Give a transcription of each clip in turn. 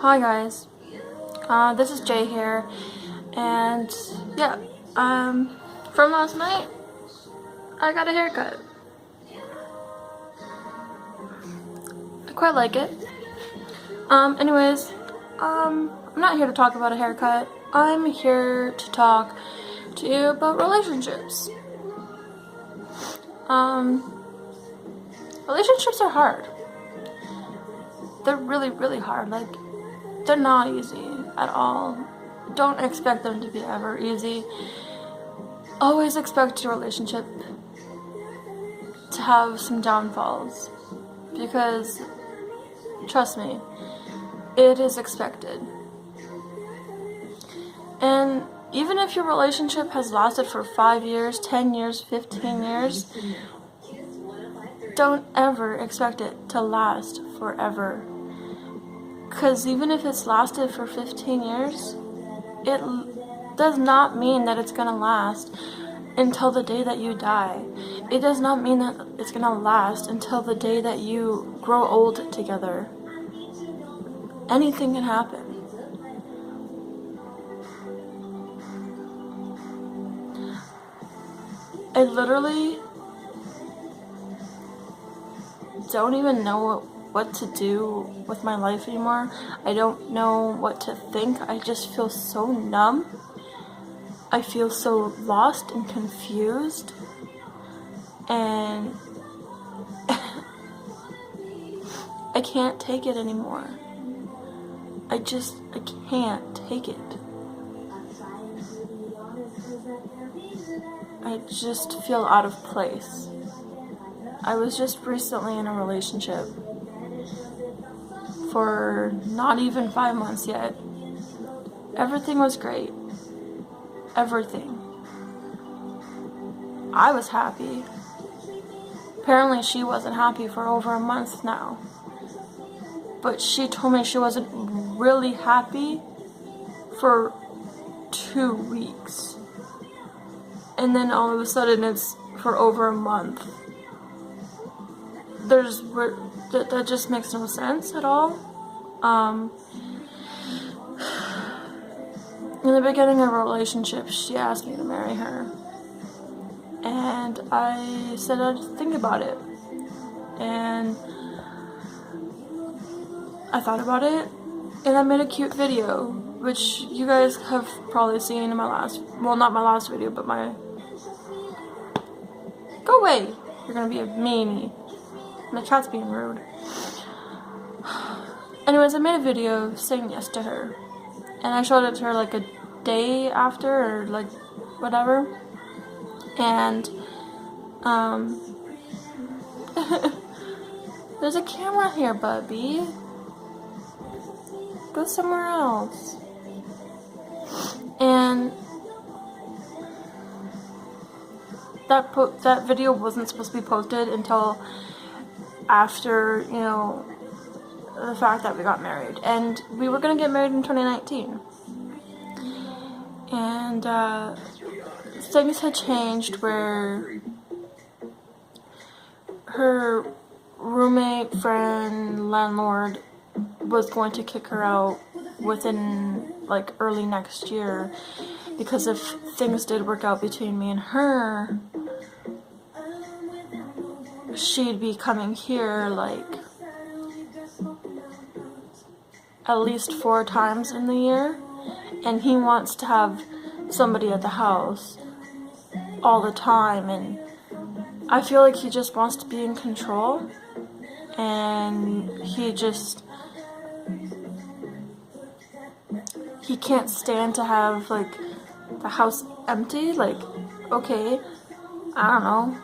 Hi guys, this is Jay here, and yeah, from last night, I got a haircut. I quite like it. Anyways, I'm not here to talk about a haircut. I'm here to talk to you about relationships. Relationships are hard. They're really, really hard. Like, they're not easy at all. Don't expect them to be ever easy. Always expect your relationship to have some downfalls, because trust me, it is expected. And even if your relationship has lasted for 5 years, 10 years, 15 years, don't ever expect it to last forever. Because even if it's lasted for 15 years, it does not mean that it's going to last until the day that you die. It does not mean that it's going to last until the day that you grow old together. Anything can happen. I literally don't even know what to do with my life anymore. I don't know what to think. I just feel so numb. I feel so lost and confused. And I can't take it anymore. I can't take it. I just feel out of place. I was just recently in a relationship for not even 5 months yet. Everything was great. Everything. I was happy. Apparently she wasn't happy for over a month now. But she told me she wasn't really happy for 2 weeks. And then all of a sudden it's for over a month. That just makes no sense at all. In the beginning of our relationship, she asked me to marry her. And I said I'd think about it. And I thought about it, and I made a cute video, which you guys have probably seen in my last, well, not my last video, but my... Go away! You're gonna be a meanie. My cat's being rude. Anyways, I made a video saying yes to her. And I showed it to her like a day after, or like whatever. And, there's a camera here, Bubby. Go somewhere else. And that video wasn't supposed to be posted until after, you know, the fact that we got married. And we were gonna get married in 2019. And things had changed where her roommate, friend, landlord was going to kick her out within like early next year, because if things did work out between me and her, she'd be coming here like at least 4 times in the year, and he wants to have somebody at the house all the time, and I feel like he just wants to be in control, and he can't stand to have like the house empty. Like, okay, I don't know,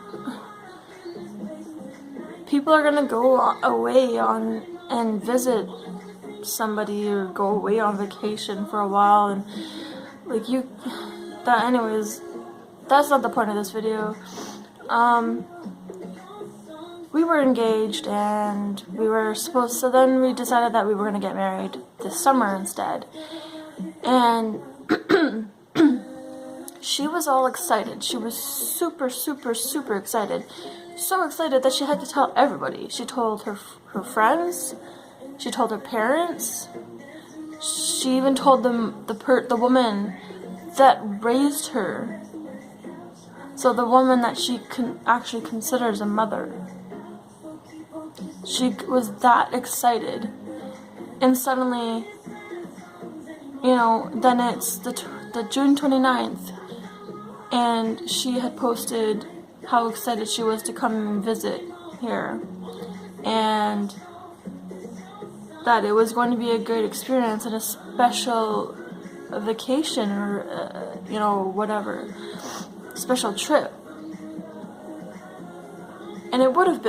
people are gonna go away and visit somebody or go away on vacation for a while, and like anyways, that's not the point of this video. We were engaged, and so then we decided that we were gonna get married this summer instead. And she was all excited. She was super, super, super excited. So excited that she had to tell everybody. She told her friends, she told her parents, She even told them the woman that raised her, so the woman that she actually considers a mother. She was that excited, and suddenly, then it's the June 29th, and she had posted how excited she was to come and visit here, and that it was going to be a great experience and a special vacation, or whatever, special trip. And it would have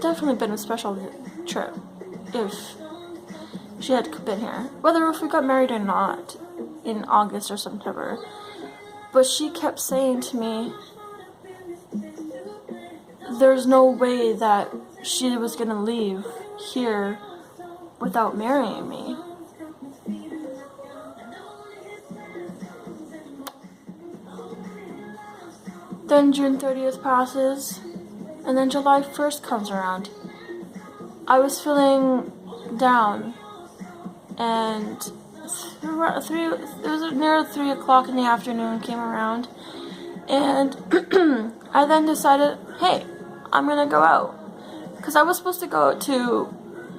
definitely been a special trip if she had been here, whether if we got married or not in August or September. But she kept saying to me, there's no way that she was gonna leave here without marrying me. Then June 30th passes, and then July 1st comes around. I was feeling down, and it was near 3 o'clock in the afternoon came around, and I then decided, hey, I'm gonna go out. Because I was supposed to go to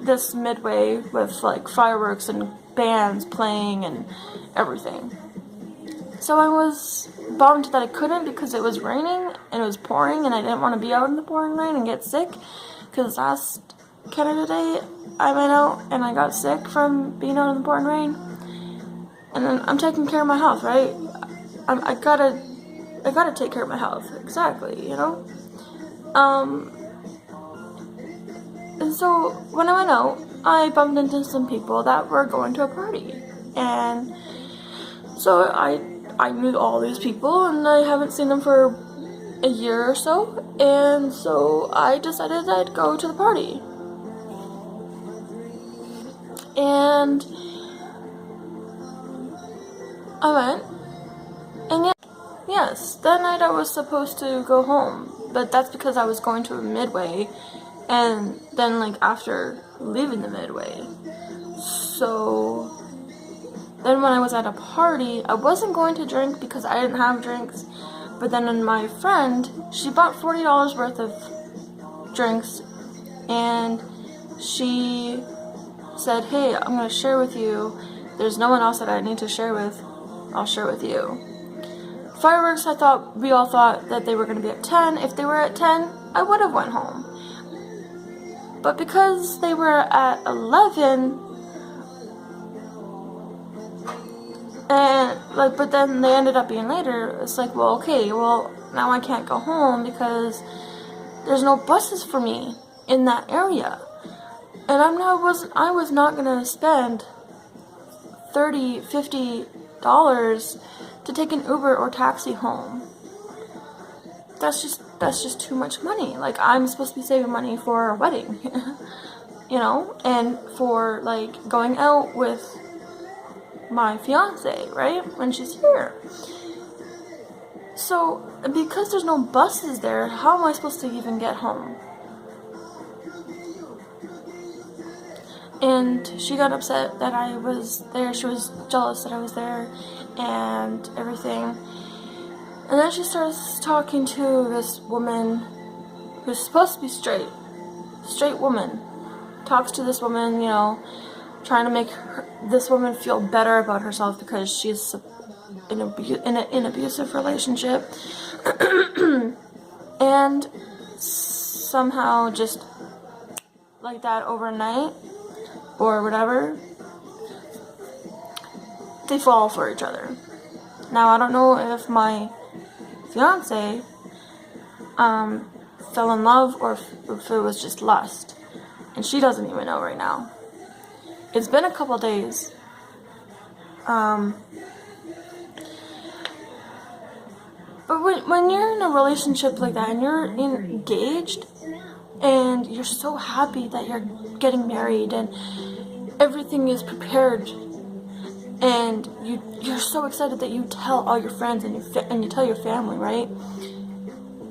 this Midway with like fireworks and bands playing and everything. So I was bummed that I couldn't because it was raining and it was pouring, and I didn't want to be out in the pouring rain and get sick. Because last Canada Day I went out and I got sick from being out in the pouring rain. And then I'm taking care of my health, right? I gotta take care of my health, exactly, And so when I went out, I bumped into some people that were going to a party, and so I knew all these people, and I haven't seen them for a year or so, and so I decided I'd go to the party. And I went, and yes, that night I was supposed to go home, but that's because I was going to a Midway, and then like after leaving the Midway. So then when I was at a party, I wasn't going to drink because I didn't have drinks, but then my friend, she bought $40 worth of drinks, and she said, hey, I'm going to share with you. There's no one else that I need to share with. I'll share with you. Fireworks, we all thought that they were going to be at 10. If they were at 10, I would have went home. But because they were at 11, but then they ended up being later, it's like, well, okay, well, now I can't go home because there's no buses for me in that area. And I was not gonna spend $30, $50 to take an Uber or taxi home. That's just too much money. Like, I'm supposed to be saving money for a wedding, and for like going out with my fiance, right, when she's here. So because there's no buses there, how am I supposed to even get home? And she got upset that I was there. She was jealous that I was there and everything. And then she starts talking to this woman who's supposed to be straight woman. Talks to this woman, trying to make this woman feel better about herself because she's in an abusive relationship. And somehow, just like that, overnight or whatever, they fall for each other. Now, I don't know if my fiance fell in love or if it was just lust, and she doesn't even know right now. It's been a couple days. But when you're in a relationship like that and you're engaged and you're so happy that you're getting married and everything is prepared, and you're so excited that you tell all your friends and you tell your family, right?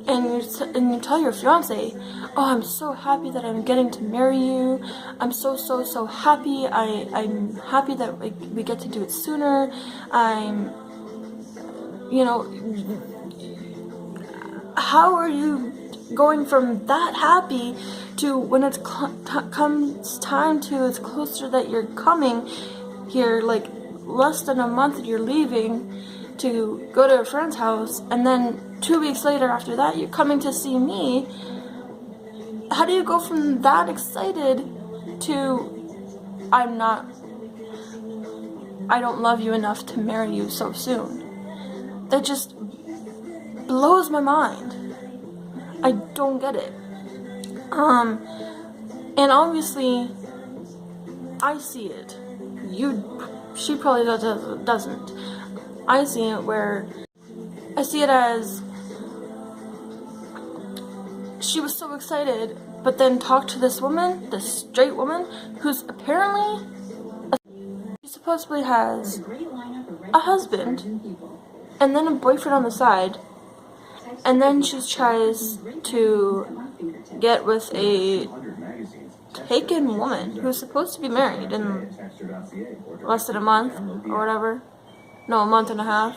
and you tell your fiance, oh, I'm so happy that I'm getting to marry you. I'm so happy. I'm happy that we get to do it sooner. I'm, how are you going from that happy to when it's comes time to, it's closer that you're coming here, like less than a month you're leaving to go to a friend's house, and then 2 weeks later after that you're coming to see me? How do you go from that excited to I don't love you enough to marry you so soon? That just blows my mind. I don't get it. And obviously I see it. She probably doesn't. I see it as she was so excited, but then talked to this woman, this straight woman, who's apparently, she supposedly has a husband, and then a boyfriend on the side, and then she tries to get with a taken woman who's supposed to be married in less than a month, or whatever. No, a month and a half.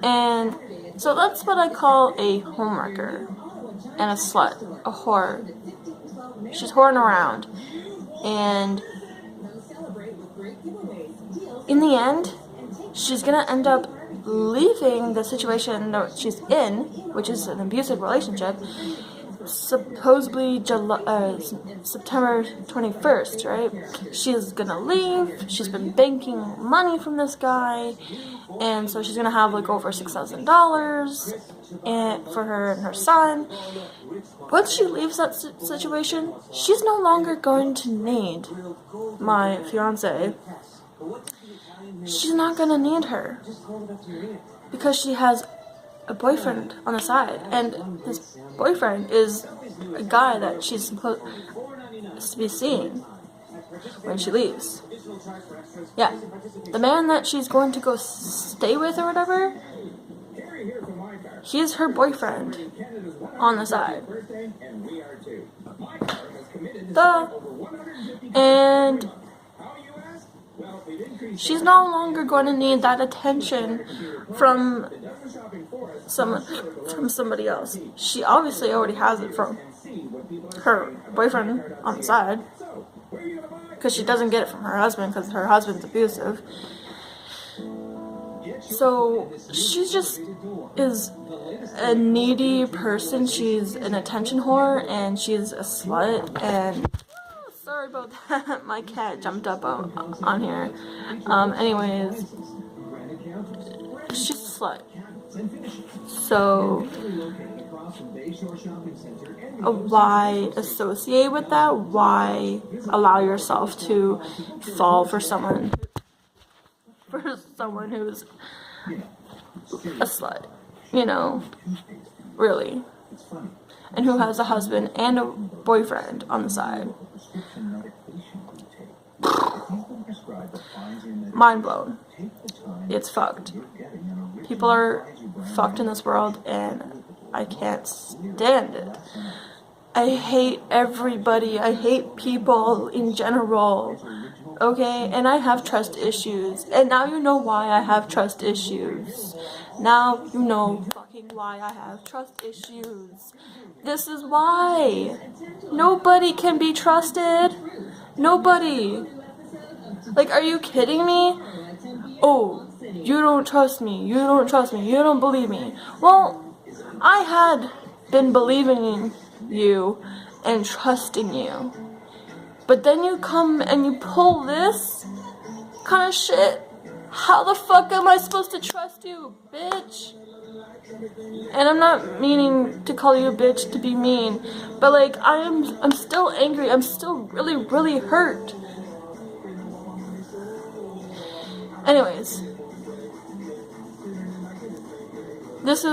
And so that's what I call a homewrecker and a slut, a whore. She's whoring around. And in the end, she's gonna end up leaving the situation that she's in, which is an abusive relationship, supposedly September 21st, right? She's gonna leave. She's been banking money from this guy, and so she's gonna have like over $6,000 for her and her son. Once she leaves that situation, she's no longer going to need my fiance. She's not gonna need her because she has a boyfriend on the side, and this boyfriend is a guy that she's supposed to be seeing when she leaves. Yeah, the man that she's going to go stay with or whatever, he's her boyfriend on the side. And she's no longer going to need that attention from somebody else. She obviously already has it from her boyfriend on the side, because she doesn't get it from her husband because her husband's abusive. So she just is a needy person. She's an attention whore, and she's a slut. And sorry about that. My cat jumped up on here. Anyways, she's a slut. So why associate with that? Why allow yourself to fall for someone who's a slut, really, and who has a husband and a boyfriend on the side? Mind blown. It's fucked. People are fucked in this world, and I can't stand it. I hate everybody. I hate people in general. Okay? And I have trust issues. And now you know why I have trust issues. Now you know fucking why I have trust issues. This is why. Nobody can be trusted. Nobody. Like, are you kidding me? Oh, you don't trust me. You don't trust me. You don't believe me. Well, I had been believing in you and trusting you. But then you come and you pull this kind of shit. How the fuck am I supposed to trust you, bitch? And I'm not meaning to call you a bitch to be mean, but like, I'm still angry. I'm still really, really hurt. Anyways, this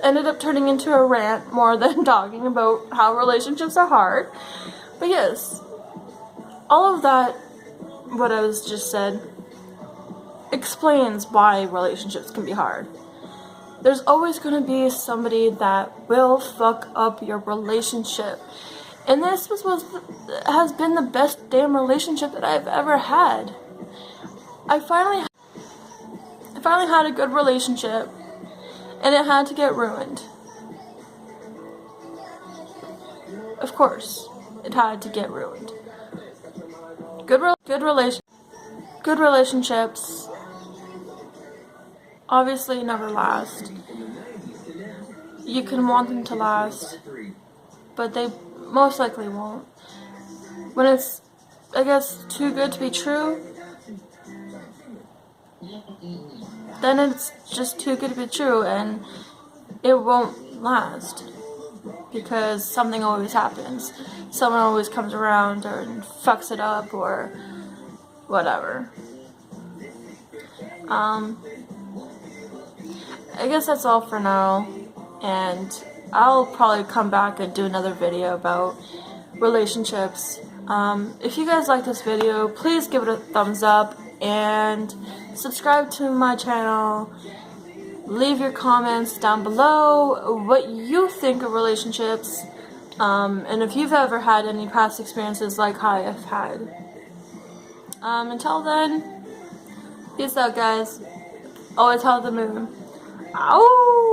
ended up turning into a rant more than talking about how relationships are hard. But yes, all of that, what I was just said, explains why relationships can be hard. There's always going to be somebody that will fuck up your relationship. And this has been the best damn relationship that I've ever had. I finally had a good relationship, and it had to get ruined. Of course, it had to get ruined. Good relationships obviously never last. You can want them to last, but they most likely won't. When it's, I guess, too good to be true, then it's just too good to be true, and it won't last. Because something always happens. Someone always comes around or fucks it up or whatever. I guess that's all for now, and I'll probably come back and do another video about relationships. If you guys like this video, please give it a thumbs up and subscribe to my channel. Leave your comments down below what you think of relationships, and if you've ever had any past experiences like I have had. Until then, peace out, guys. Always hold the moon. Ow!